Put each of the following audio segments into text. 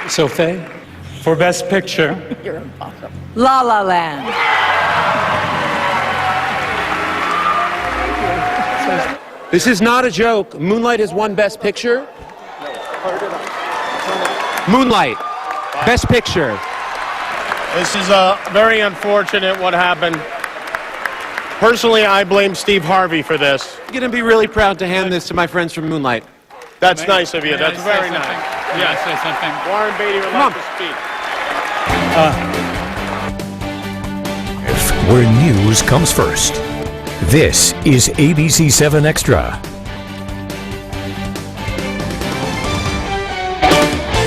Sophie, for Best Picture. You're impossible. La La Land. This is not a joke. Moonlight has won Best Picture. Moonlight, Best Picture. This is very unfortunate what happened. Personally, I blame Steve Harvey for this. I'm going to be really proud to hand this to my friends from Moonlight. That's nice of you. That's very nice. Yeah, say something. Warren Beatty would like to speak. Where news comes first. This is ABC-7 Extra.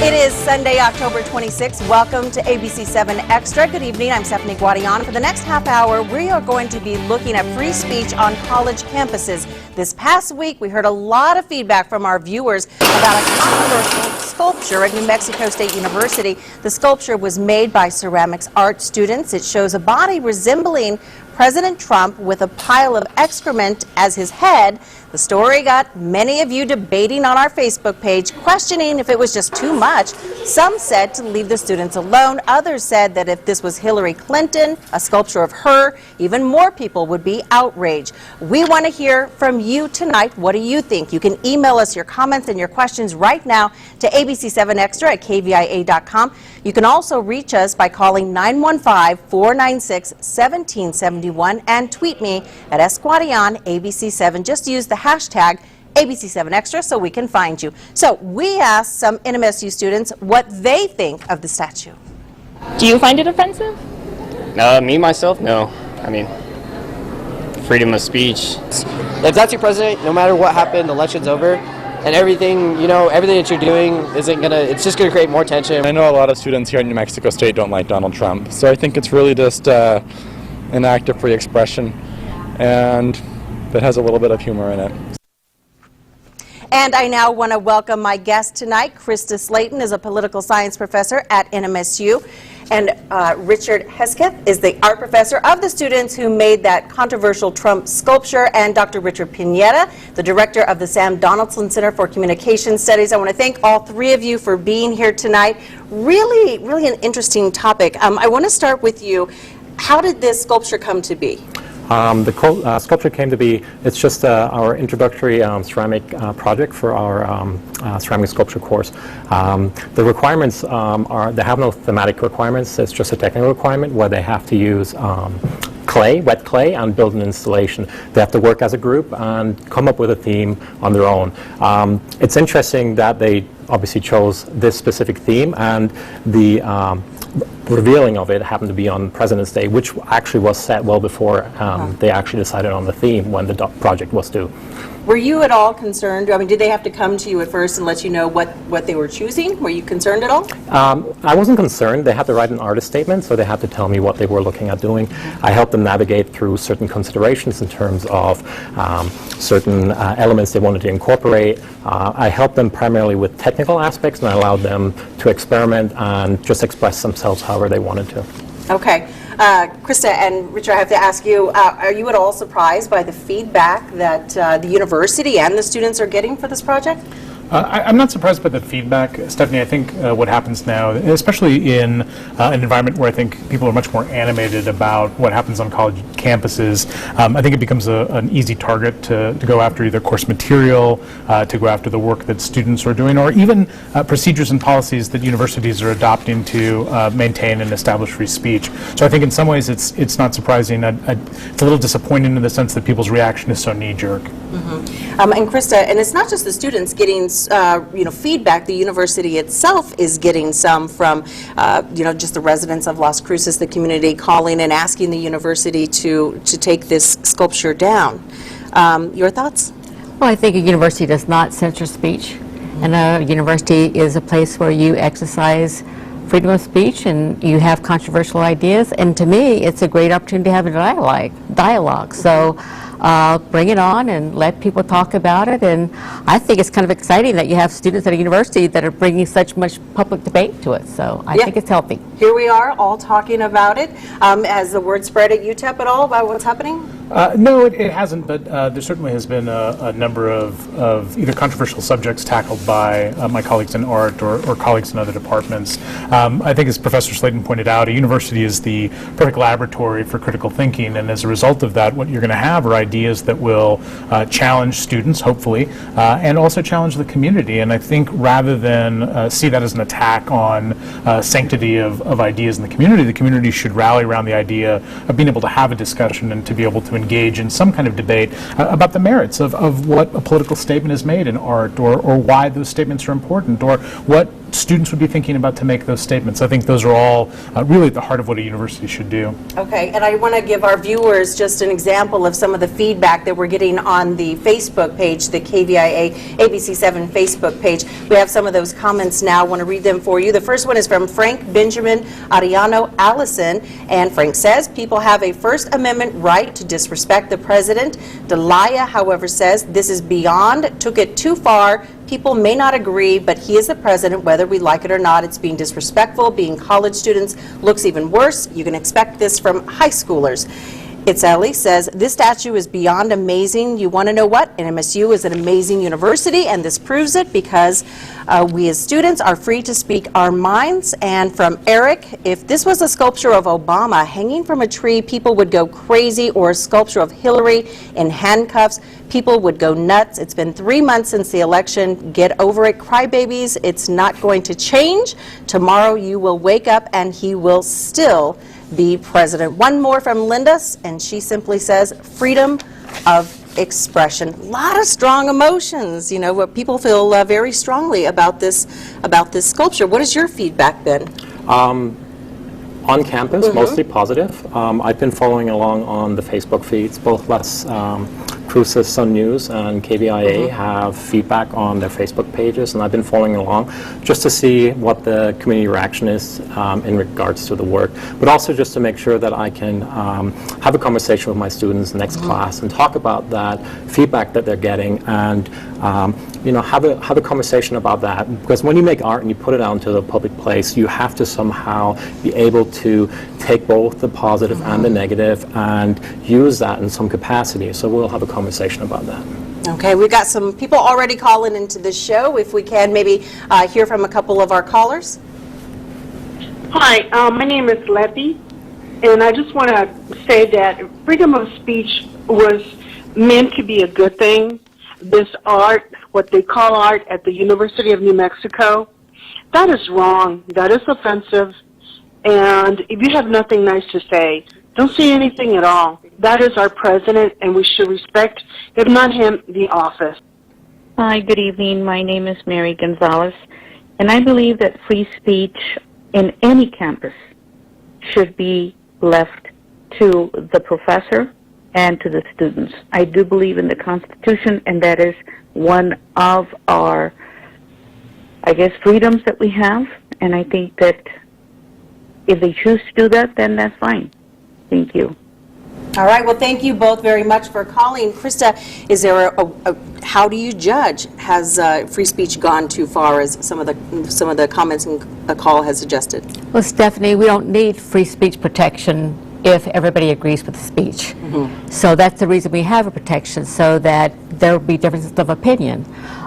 It is Sunday, October 26th. Welcome to ABC-7 Extra. Good evening. I'm Stephanie Guadian. For the next half hour, we are going to be looking at free speech on college campuses. This past week, we heard a lot of feedback from our viewers about a controversial sculpture at New Mexico State University. The sculpture was made by ceramics art students. It shows a body resembling President Trump with a pile of excrement as his head. The story got many of you debating on our Facebook page, questioning if it was just too much. Some said to leave the students alone. Others said that if this was Hillary Clinton, a sculpture of her, even more people would be outraged. We want to hear from you tonight. What do you think? You can email us your comments and your questions right now to ABC7Extra at KVIA.com. You can also reach us by calling 915-496-1771 and tweet me at Guadian ABC7. Just use the hashtag ABC7Extra so we can find you. So we asked some NMSU students what they think of the statue. Do you find it offensive? Me, myself, no. I mean, freedom of speech. If that's your president, no matter what happened, the election's over, and everything, everything that you're doing it's just gonna create more tension. I know a lot of students here in New Mexico State don't like Donald Trump, so I think it's really just an act of free expression, and that has a little bit of humor in it. And I now want to welcome my guest tonight. Krista Slayton is a political science professor at NMSU. And Richard Hesketh is the art professor of the students who made that controversial Trump sculpture. And Dr. Richard Pineda, the director of the Sam Donaldson Center for Communication Studies. I want to thank all three of you for being here tonight. Really, really an interesting topic. I want to start with you. How did this sculpture come to be? The sculpture came to be, it's just our introductory ceramic project for our ceramic sculpture course. The requirements they have no thematic requirements, it's just a technical requirement where they have to use clay, wet clay, and build an installation. They have to work as a group and come up with a theme on their own. It's interesting that they obviously chose this specific theme, and the revealing of it happened to be on President's Day, which actually was set well before they actually decided on the theme when the project was due. Were you at all concerned? I mean, did they have to come to you at first and let you know what they were choosing? Were you concerned at all? I wasn't concerned. They had to write an artist statement, so they had to tell me what they were looking at doing. I helped them navigate through certain considerations in terms of certain elements they wanted to incorporate. I helped them primarily with technical aspects, and I allowed them to experiment and just express themselves however they wanted to. Okay. Krista and Richard, I have to ask you, are you at all surprised by the feedback that the university and the students are getting for this project? I'm not surprised by the feedback, Stephanie. I think what happens now, especially in an environment where I think people are much more animated about what happens on college campuses, I think it becomes an easy target to go after either course material, to go after the work that students are doing, or even procedures and policies that universities are adopting to maintain and establish free speech. So I think in some ways it's not surprising. It's a little disappointing in the sense that people's reaction is so knee-jerk. Mm-hmm. And Krista, and it's not just the students getting feedback. The university itself is getting some from just the residents of Las Cruces, the community calling and asking the university to take this sculpture down. Your thoughts? Well, I think a university does not censor speech, and a university is a place where you exercise freedom of speech and you have controversial ideas, and to me it's a great opportunity to have a dialogue. So bring it on and let people talk about it, and I think it's kind of exciting that you have students at a university that are bringing such much public debate to it, so I think it's healthy. Here we are all talking about it. Has the word spread at UTEP at all about what's happening? No, it hasn't, but there certainly has been a number of either controversial subjects tackled by my colleagues in art or colleagues in other departments. I think, as Professor Slayton pointed out, a university is the perfect laboratory for critical thinking, and as a result of that, what you're going to have are ideas that will challenge students, hopefully, and also challenge the community. And I think rather than see that as an attack on sanctity of ideas in the community should rally around the idea of being able to have a discussion and to be able to engage in some kind of debate about the merits of what a political statement is made in art, or why those statements are important, or what students would be thinking about to make those statements. I think those are all really at the heart of what a university should do. Okay, and I want to give our viewers just an example of some of the feedback that we're getting on the Facebook page, the KVIA ABC-7 Facebook page. We have some of those comments now. I want to read them for you. The first one is from Frank Benjamin Ariano Allison, and Frank says, people have a First Amendment right to disrespect the president. Delia, however, says, this is beyond, took it too far. People may not agree, but he is the president, whether we like it or not. It's being disrespectful. Being college students looks even worse. You can expect this from high schoolers. It's Ellie says, this statue is beyond amazing. You want to know what? NMSU is an amazing university, and this proves it because we as students are free to speak our minds. And from Eric, if this was a sculpture of Obama hanging from a tree, people would go crazy, or a sculpture of Hillary in handcuffs, people would go nuts. It's been 3 months since the election. Get over it, crybabies. It's not going to change. Tomorrow you will wake up and he will still be president. One more from Linda, and she simply says, freedom of expression. A lot of strong emotions, you know, what people feel very strongly about this sculpture. What has your feedback been? On campus, mostly positive. I've been following along on the Facebook feeds. Both Les Cruz's Sun News and KVIA have feedback on their Facebook pages, and I've been following along just to see what the community reaction is in regards to the work, but also just to make sure that I can have a conversation with my students next class and talk about that feedback that they're getting, and you know, have a conversation about that, because when you make art and you put it out into the public place, you have to somehow be able to take both the positive and the negative and use that in some capacity. So we'll have a conversation about that. Okay, we've got some people already calling into the show. If we can maybe hear from a couple of our callers. Hi, my name is Letty, and I just want to say that freedom of speech was meant to be a good thing. This art, what they call art at the University of New Mexico, that is wrong. That is offensive. And if you have nothing nice to say, don't say anything at all. That is our president, and we should respect, if not him, the office. Hi, good evening. My name is Mary Gonzalez, and I believe that free speech in any campus should be left to the professor and to the students. I do believe in the Constitution, and that is one of our, I guess, freedoms that we have, and I think that if they choose to do that, then that's fine. Thank you. All right, well, thank you both very much for calling. Krista, is there how do you judge? Has free speech gone too far, as some of the comments in the call has suggested? Well, Stephanie, we don't need free speech protection if everybody agrees with the speech. So that's the reason we have a protection, so that there will be differences of opinion.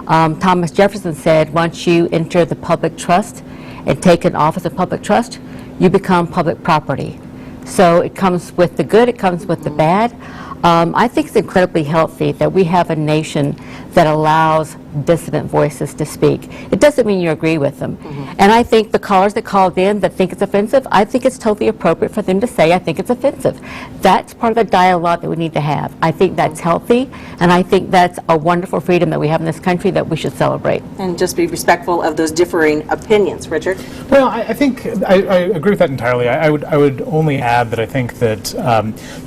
Thomas Jefferson said, once you enter the public trust and take an office of public trust, you become public property. So it comes with the good, it comes with the bad. I think it's incredibly healthy that we have a nation that allows dissident voices to speak. It doesn't mean you agree with them. And I think the callers that called in that think it's offensive, I think it's totally appropriate for them to say, I think it's offensive. That's part of the dialogue that we need to have. I think that's healthy, and I think that's a wonderful freedom that we have in this country that we should celebrate. And just be respectful of those differing opinions. Richard? Well, I think I agree with that entirely. I would only add that I think that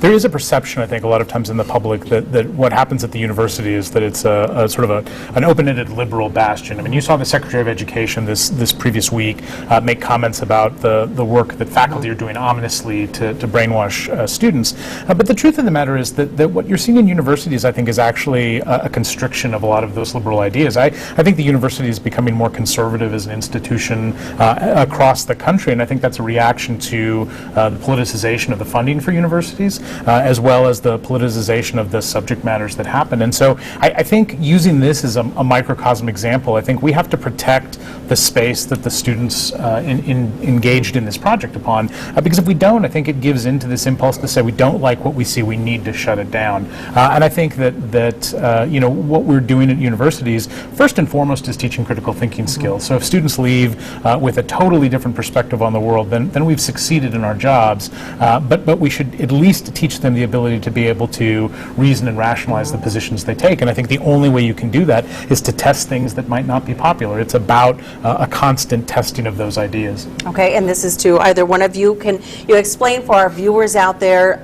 there is a perception, I think, a lot of times in the public that what happens at the university is that it's a sort of an open-ended liberal bastion. I mean, you saw the Secretary of Education this previous week make comments about the work that faculty are doing ominously to brainwash students. But the truth of the matter is that what you're seeing in universities, I think, is actually a constriction of a lot of those liberal ideas. I think the university is becoming more conservative as an institution across the country, and I think that's a reaction to the politicization of the funding for universities, as well as the politicization of the subject matters that happen. And so I think using this as a microcosm example, I think we have to protect the space that the students engaged in this project upon, because if we don't, I think it gives into this impulse to say we don't like what we see, we need to shut it down. And I think that you know, what we're doing at universities, first and foremost, is teaching critical thinking skills. So if students leave with a totally different perspective on the world, then we've succeeded in our jobs. But we should at least teach them the ability to be able to reason and rationalize the positions they take. And I think the only way you can do that is to test things that might not be popular. It's about a constant testing of those ideas. Okay, and this is to either one of you. Can you explain for our viewers out there,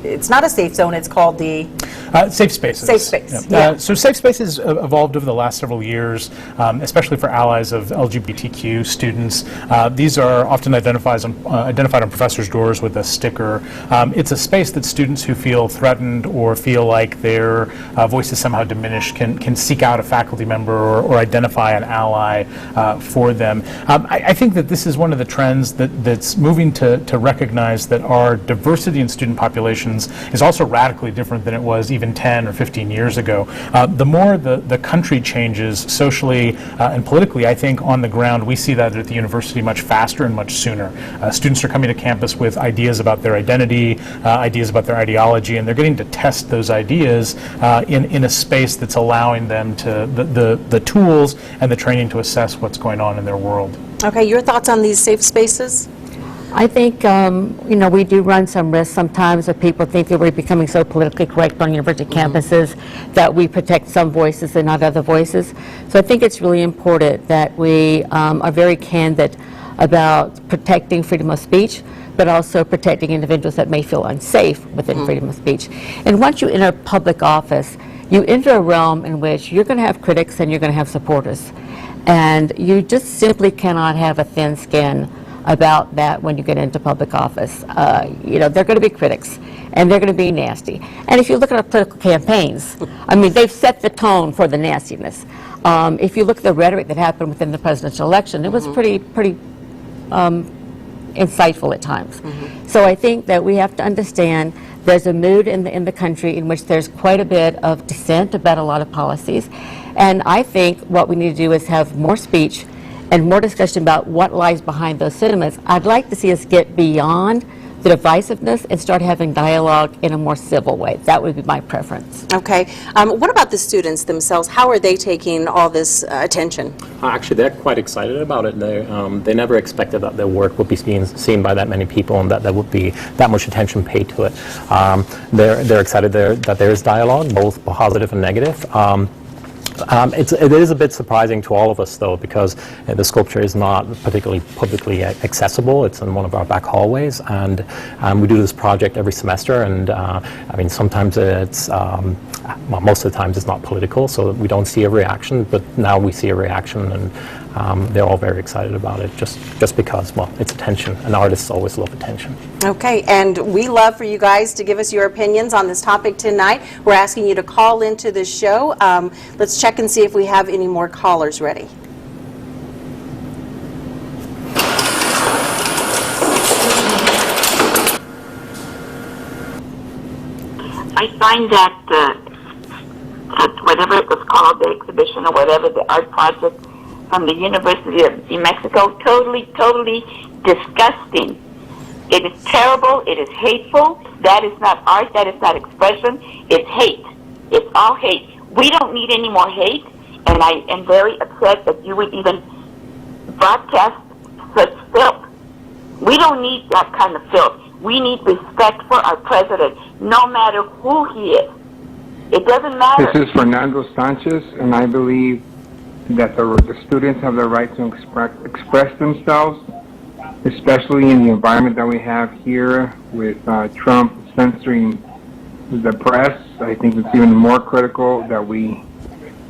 it's not a safe zone, it's called the... Safe spaces. Safe space, So safe spaces evolved over the last several years, especially for allies of LGBTQ students. These are often identified on professors' doors with a sticker. It's a space that students who feel threatened or feel like their voice is somehow diminished can seek out a faculty member or identify an ally for them. I think that this is one of the trends that's moving to recognize that our diversity in student populations is also radically different than it was even 10 or 15 years ago. The more the country changes socially and politically, I think on the ground we see that at the university much faster and much sooner. Students are coming to campus with ideas about their identity, ideas about their ideology, and they're getting to test those ideas in a space that's allowing them to the tools and the training to assess what's going on in their world. Okay, your thoughts on these safe spaces? I think, you know, we do run some risks sometimes if people think that we're becoming so politically correct on university campuses that we protect some voices and not other voices. So I think it's really important that we are very candid about protecting freedom of speech, but also protecting individuals that may feel unsafe within freedom of speech. And once you enter public office, you enter a realm in which you're going to have critics and you're going to have supporters. And you just simply cannot have a thin skin about that when you get into public office. You know, they're going to be critics, and they're going to be nasty. And if you look at our political campaigns, I mean, they've set the tone for the nastiness. If you look at the rhetoric that happened within the presidential election, it was pretty insightful at times. So I think that we have to understand there's a mood in the country in which there's quite a bit of dissent about a lot of policies. And I think what we need to do is have more speech and more discussion about what lies behind those sentiments. I'd like to see us get beyond the divisiveness and start having dialogue in a more civil way. That would be my preference. Okay. What about the students themselves? How are they taking all this attention? Actually, they're quite excited about it. They never expected that their work would be seen by that many people and that there would be that much attention paid to it. They're excited that there is dialogue, both positive and negative. It is a bit surprising to all of us, though, because the sculpture is not particularly publicly accessible. It's in one of our back hallways, and we do this project every semester, and I mean, sometimes it's, well, most of the times it's not political, so we don't see a reaction, but now we see a reaction, and they're all very excited about it, just because, well, it's attention, and artists always love attention. Okay, and we love for you guys to give us your opinions on this topic tonight. We're asking you to call into this show. Let's check and see if we have any more callers ready. I find that whatever it was called, the exhibition or whatever, the art project from the University of New Mexico, totally disgusting. It is terrible. It is hateful. That is not art. That is not expression. It's hate. It's all hate. We don't need any more hate, and I am very upset that you would even broadcast such filth. We don't need that kind of filth. We need respect for our president, no matter who he is. It doesn't matter. This is Fernando Sanchez, and I believe that the students have the right to express themselves, especially in the environment that we have here with Trump censoring the press. I think it's even more critical that we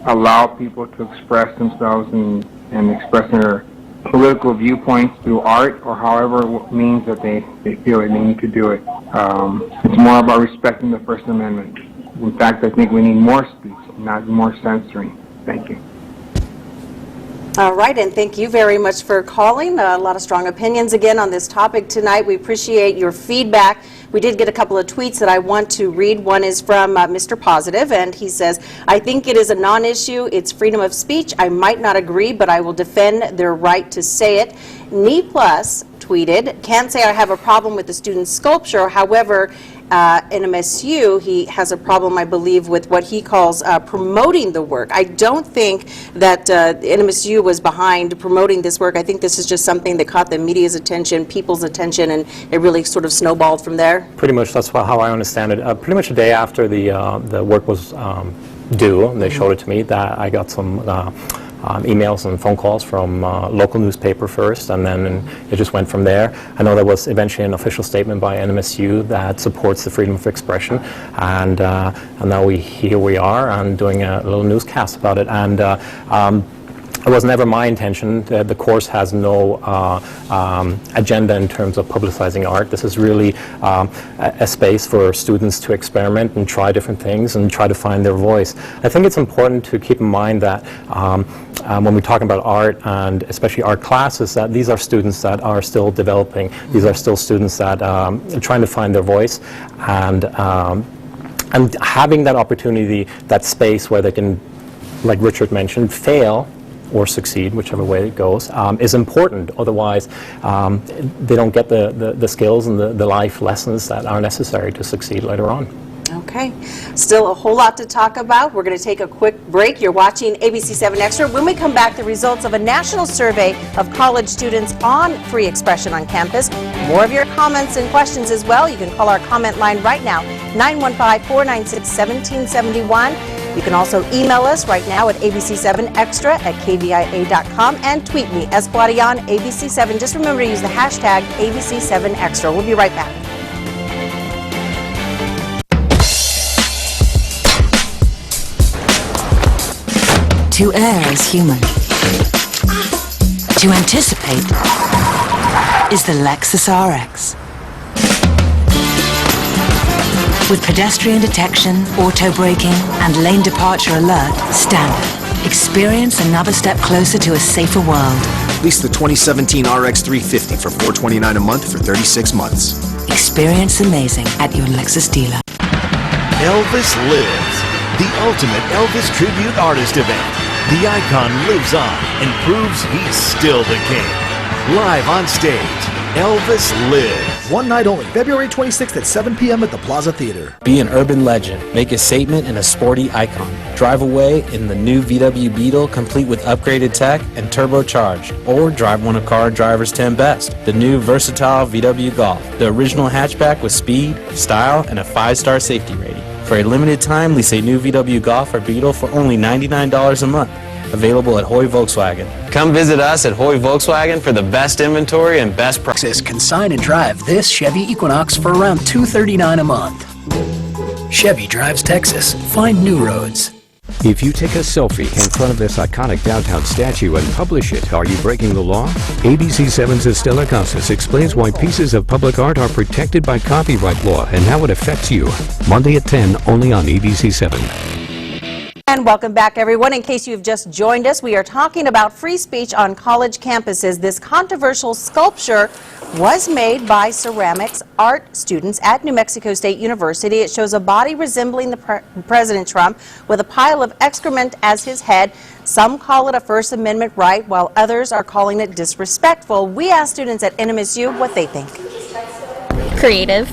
allow people to express themselves and express their political viewpoints through art or however means that they feel they need to do it. It's more about respecting the First Amendment. In fact, I think we need more speech, not more censoring. Thank you. All right, and thank you very much for calling. A lot of strong opinions again on this topic tonight. We appreciate your feedback. We did get a couple of tweets that I want to read. One is from Mr. Positive, and he says, I think it is a non-issue. It's freedom of speech. I might not agree, but I will defend their right to say it. Knee Plus tweeted, can't say I have a problem with the student's sculpture. However, NMSU, he has a problem, I believe, with what he calls promoting the work. I don't think that NMSU was behind promoting this work. I think this is just something that caught the media's attention, people's attention, and it really sort of snowballed from there. Pretty much, that's how I understand it. Pretty much a day after the work was due, and they showed it to me, that I got some emails and phone calls from local newspaper first, and then it just went from there. I know there was eventually an official statement by NMSU that supports the freedom of expression, and now here we are and doing a little newscast about it. And it was never my intention. The course has no agenda in terms of publicizing art. This is really a space for students to experiment and try different things and try to find their voice. I think it's important to keep in mind that when we're talking about art, and especially art classes, that these are students that are still developing. These are still students that are trying to find their voice, and having that opportunity, that space where they can, like Richard mentioned, fail or succeed, whichever way it goes, is important. Otherwise, they don't get the skills and the life lessons that are necessary to succeed later on. Okay, still a whole lot to talk about. We're going to take a quick break. You're watching ABC-7 Extra. When we come back, the results of a national survey of college students on free expression on campus. More of your comments and questions as well. You can call our comment line right now, 915-496-1771. You can also email us right now at ABC7Extra at KVIA.com and tweet me as Guadian ABC7. Just remember to use the hashtag ABC7Extra. We'll be right back. To err is human. To anticipate is the Lexus RX. With pedestrian detection, auto braking, and lane departure alert standard, experience another step closer to a safer world. Lease the 2017 RX 350 for $429 a month for 36 months. Experience amazing at your Lexus dealer. Elvis Lives, the ultimate Elvis tribute artist event. The icon lives on and proves he's still the king. Live on stage, Elvis Lives. One night only, February 26th at 7 p.m. at the Plaza Theater. Be an urban legend. Make a statement and a sporty icon. Drive away in the new VW Beetle, complete with upgraded tech and turbocharged. Or drive one of car driver's 10 best, the new versatile VW Golf. The original hatchback with speed, style, and a 5-star safety rating. For a limited time, lease a new VW Golf or Beetle for only $99 a month. Available at Hoy Volkswagen. Come visit us at Hoy Volkswagen for the best inventory and best prices. Consign and drive this Chevy Equinox for around $239 a month. Chevy drives Texas. Find new roads. If you take a selfie in front of this iconic downtown statue and publish it, are you breaking the law? ABC7's Estela Casas explains why pieces of public art are protected by copyright law and how it affects you. Monday at 10, only on ABC7. And welcome back, everyone. In case you've just joined us, we are talking about free speech on college campuses. This controversial sculpture was made by ceramics art students at New Mexico State University. It shows a body resembling the President Trump with a pile of excrement as his head. Some call it a First Amendment right, while others are calling it disrespectful. We asked students at NMSU what they think. Creative.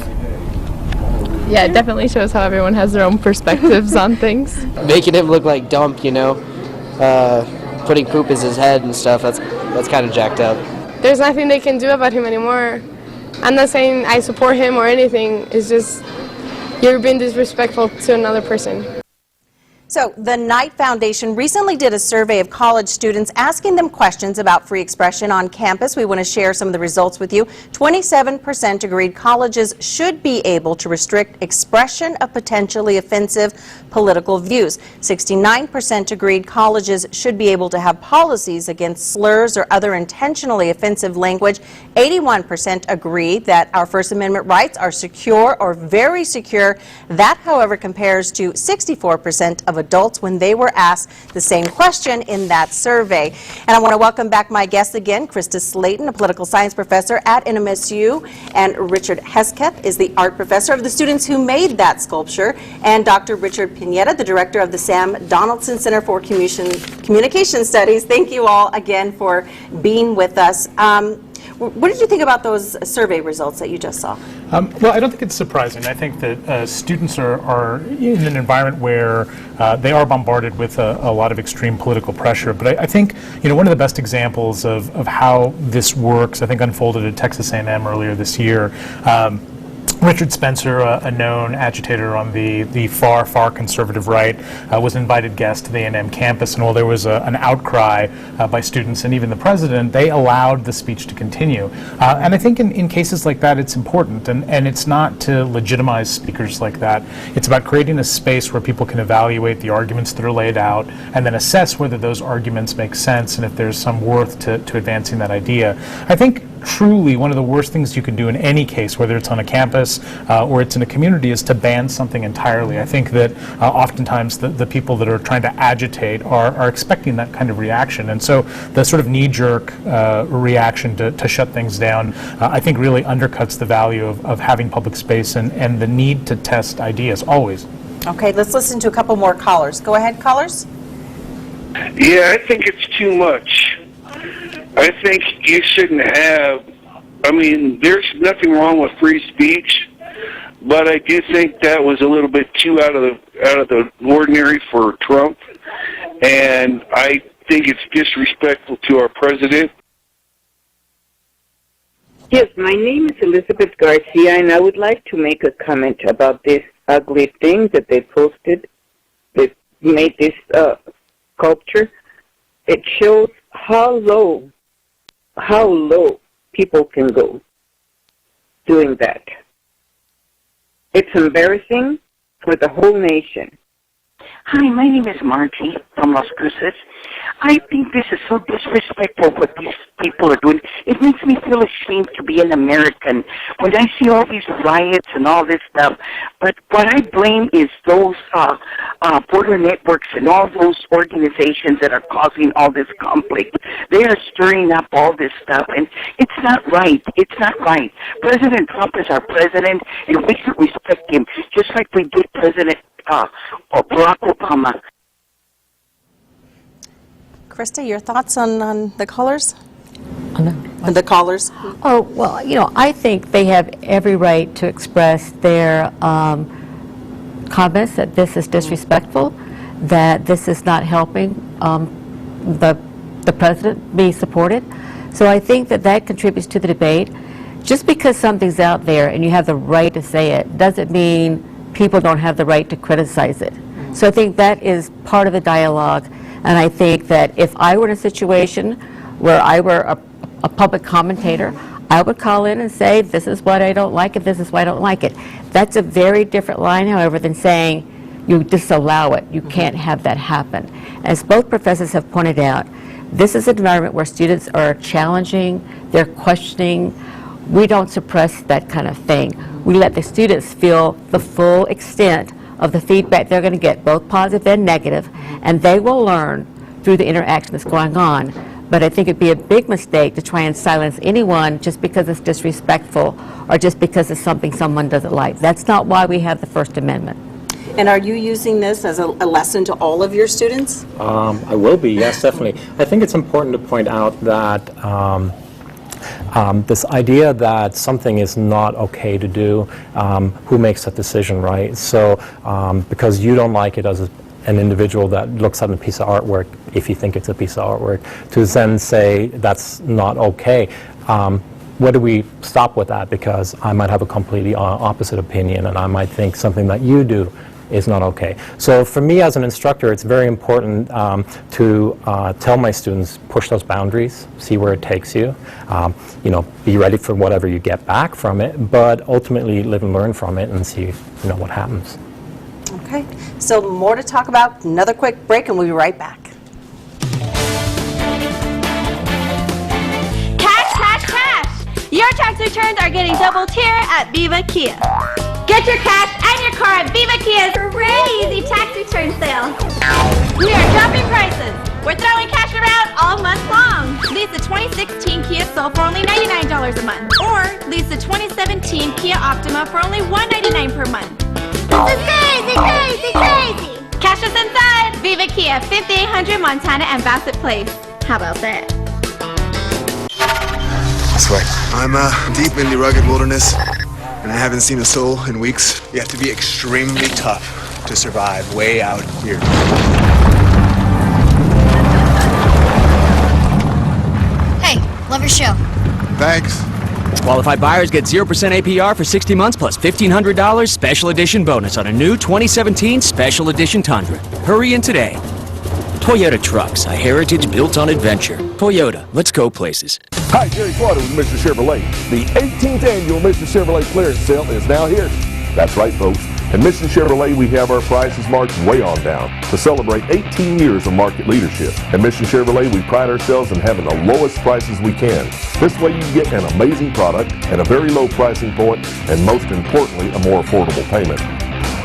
Yeah, it definitely shows how everyone has their own perspectives on things. Making him look like Dump, you know, putting poop as his head and stuff, that's kind of jacked up. There's nothing they can do about him anymore. I'm not saying I support him or anything, it's just you're being disrespectful to another person. So the Knight Foundation recently did a survey of college students asking them questions about free expression on campus. We want to share some of the results with you. 27% agreed colleges should be able to restrict expression of potentially offensive political views. 69% agreed colleges should be able to have policies against slurs or other intentionally offensive language. 81% agree that our First Amendment rights are secure or very secure. That, however, compares to 64% of adults when they were asked the same question in that survey. And I want to welcome back my guests again, Krista Slayton, a political science professor at NMSU, and Richard Hesketh is the art professor of the students who made that sculpture, and Dr. Richard Pineda, the director of the Sam Donaldson Center for Communication Studies. Thank you all again for being with us. What did you think about those survey results that you just saw? Well, I don't think it's surprising. I think that students are in an environment where they are bombarded with a lot of extreme political pressure. But I think, one of the best examples of how this works, I think, unfolded at Texas A&M earlier this year. Richard Spencer, a known agitator on the far conservative right, was an invited guest to the A&M campus, and while there was an outcry by students and even the president, they allowed the speech to continue. And I think in cases like that, it's important, and it's not to legitimize speakers like that. It's about creating a space where people can evaluate the arguments that are laid out and then assess whether those arguments make sense and if there's some worth to advancing that idea. I think truly one of the worst things you can do in any case, whether it's on a campus or it's in a community, is to ban something entirely. I think that oftentimes the people that are trying to agitate are expecting that kind of reaction. And so the sort of knee-jerk reaction to shut things down, I think really undercuts the value of having public space and the need to test ideas, always. Okay, let's listen to a couple more callers. Go ahead, callers. Yeah, I think it's too much. I think you shouldn't have, there's nothing wrong with free speech, but I do think that was a little bit too out of the ordinary for Trump, and I think it's disrespectful to our president. Yes, my name is Elizabeth Garcia, and I would like to make a comment about this ugly thing that they posted, that made this sculpture. It shows how low people can go doing that. It's embarrassing for the whole nation. Hi, my name is Margie from Las Cruces. I think this is so disrespectful what these people are doing. It makes me feel ashamed to be an American when I see all these riots and all this stuff. But what I blame is those border networks and all those organizations that are causing all this conflict. They are stirring up all this stuff, and it's not right. It's not right. President Trump is our president, and we should respect him, just like we did President Barack Obama. Krista, your thoughts on the callers? The callers? Oh, well, I think they have every right to express their comments that this is disrespectful, that this is not helping the president be supported. So I think that contributes to the debate. Just because something's out there and you have the right to say it doesn't mean people don't have the right to criticize it. So I think that is part of the dialogue. And I think that if I were in a situation where I were a public commentator, I would call in and say, this is what I don't like and this is why I don't like it. That's a very different line, however, than saying you disallow it. You can't have that happen. As both professors have pointed out, this is an environment where students are challenging, they're questioning. We don't suppress that kind of thing. We let the students feel the full extent of the feedback they're going to get, both positive and negative, and they will learn through the interaction that's going on. But I think it'd be a big mistake to try and silence anyone just because it's disrespectful or just because it's something someone doesn't like. That's not why we have the First Amendment. And are you using this as a lesson to all of your students? I will be, yes, definitely. I think it's important to point out that this idea that something is not okay to do, who makes that decision, right? So because you don't like it as an individual that looks at a piece of artwork, if you think it's a piece of artwork, to then say that's not okay. Where do we stop with that? Because I might have a completely opposite opinion, and I might think something that you do is not okay. So for me as an instructor, it's very important to tell my students, push those boundaries, see where it takes you, be ready for whatever you get back from it, but ultimately live and learn from it and see what happens. Okay, so more to talk about. Another quick break and we'll be right back. Cash, cash, cash! Your tax returns are getting double tier at Viva Kia. Get your cash and your car at Viva Kia's crazy tax return sale. We are dropping prices. We're throwing cash around all month long. Lease the 2016 Kia Soul for only $99 a month. Or lease the 2017 Kia Optima for only $199 per month. This is crazy, crazy, crazy. Cash us inside. Viva Kia, 5800 Montana and Bassett Place. How about that? That's right. I'm deep in the rugged wilderness, and I haven't seen a soul in weeks. You have to be extremely tough to survive way out here. Hey, love your show. Thanks. Qualified buyers get 0% APR for 60 months plus $1,500 special edition bonus on a new 2017 Special Edition Tundra. Hurry in today. Toyota Trucks, a heritage built on adventure. Toyota, let's go places. Hi, Jerry Slaughter with Mr. Chevrolet. The 18th annual Mr. Chevrolet clearance sale is now here. That's right, folks. At Mr. Chevrolet, we have our prices marked way on down to celebrate 18 years of market leadership. At Mr. Chevrolet, we pride ourselves in having the lowest prices we can. This way you get an amazing product at a very low pricing point, and most importantly, a more affordable payment.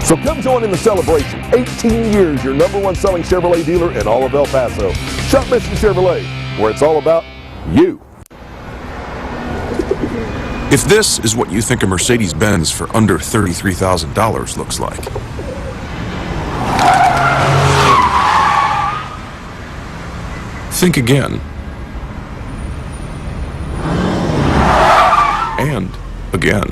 So come join in the celebration. 18 years, your #1 selling Chevrolet dealer in all of El Paso. Shop Mr. Chevrolet, where it's all about you. If this is what you think a Mercedes-Benz for under $33,000 looks like, think again. And again.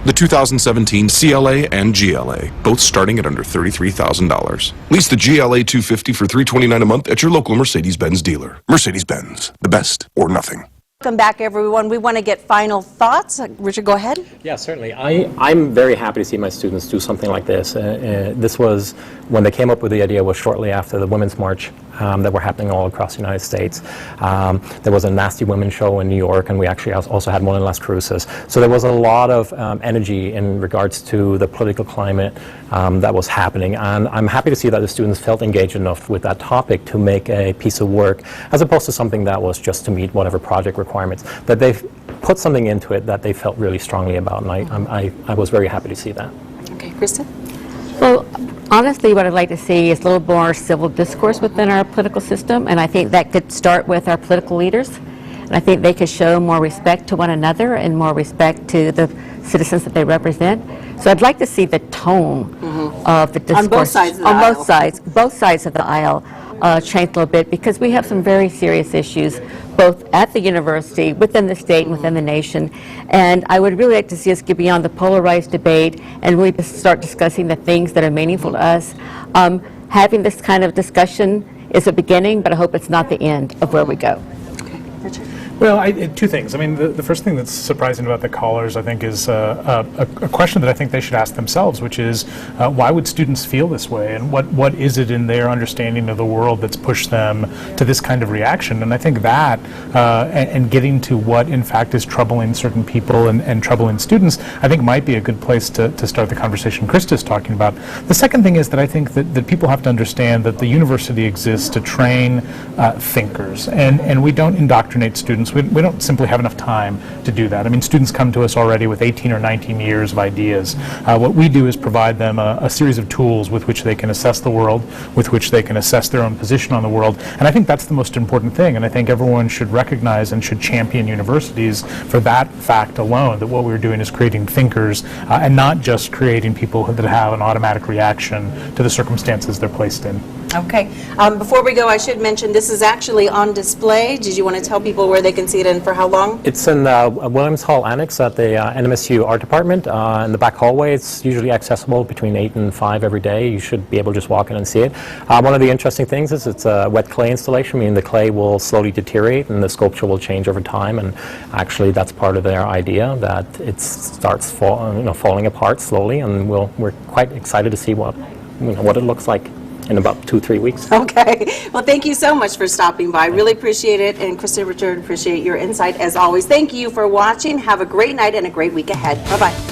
The 2017 CLA and GLA, both starting at under $33,000. Lease the GLA 250 for $329 a month at your local Mercedes-Benz dealer. Mercedes-Benz, the best or nothing. Welcome back, everyone. We want to get final thoughts. Richard, go ahead. Yeah, certainly. I'm very happy to see my students do something like this. This was, when they came up with the idea, was shortly after the Women's March that were happening all across the United States. There was a Nasty Women show in New York, and we actually also had one in Las Cruces. So there was a lot of energy in regards to the political climate that was happening, and I'm happy to see that the students felt engaged enough with that topic to make a piece of work, as opposed to something that was just to meet whatever project requirements, that they've put something into it that they felt really strongly about, and I was very happy to see that. Okay, Kristen? Well, honestly, what I'd like to see is a little more civil discourse within our political system, and I think that could start with our political leaders. And I think they could show more respect to one another and more respect to the citizens that they represent. So I'd like to see the tone of the discourse. On both sides of the aisle. aisle. Both sides of the aisle change a little bit, because we have some very serious issues, both at the university, within the state, and within the nation. And I would really like to see us get beyond the polarized debate and really just start discussing the things that are meaningful to us. Having this kind of discussion is a beginning, but I hope it's not the end of where we go. Well, two things. I mean, the first thing that's surprising about the callers, I think, is a question that I think they should ask themselves, which is, why would students feel this way? And what is it in their understanding of the world that's pushed them to this kind of reaction? And I think that, and getting to what, in fact, is troubling certain people and troubling students, I think might be a good place to start the conversation Krista's talking about. The second thing is that I think that people have to understand that the university exists to train thinkers, and we don't indoctrinate students. We don't simply have enough time to do that. I mean, students come to us already with 18 or 19 years of ideas. What we do is provide them a series of tools with which they can assess the world, with which they can assess their own position on the world. And I think that's the most important thing. And I think everyone should recognize and should champion universities for that fact alone, that what we're doing is creating thinkers and not just creating people that have an automatic reaction to the circumstances they're placed in. Okay. Before we go, I should mention this is actually on display. Did you want to tell people where they can see it and for how long? It's in Williams Hall Annex at the NMSU Art Department in the back hallway. It's usually accessible between 8 and 5 every day. You should be able to just walk in and see it. One of the interesting things is it's a wet clay installation, meaning the clay will slowly deteriorate and the sculpture will change over time. And actually, that's part of their idea, that it starts falling apart slowly. And we're quite excited to see what it looks like in about 2-3 weeks. Okay. Well, thank you so much for stopping by. Really appreciate it. And Kristen, Richard, appreciate your insight as always. Thank you for watching. Have a great night and a great week ahead. Bye-bye.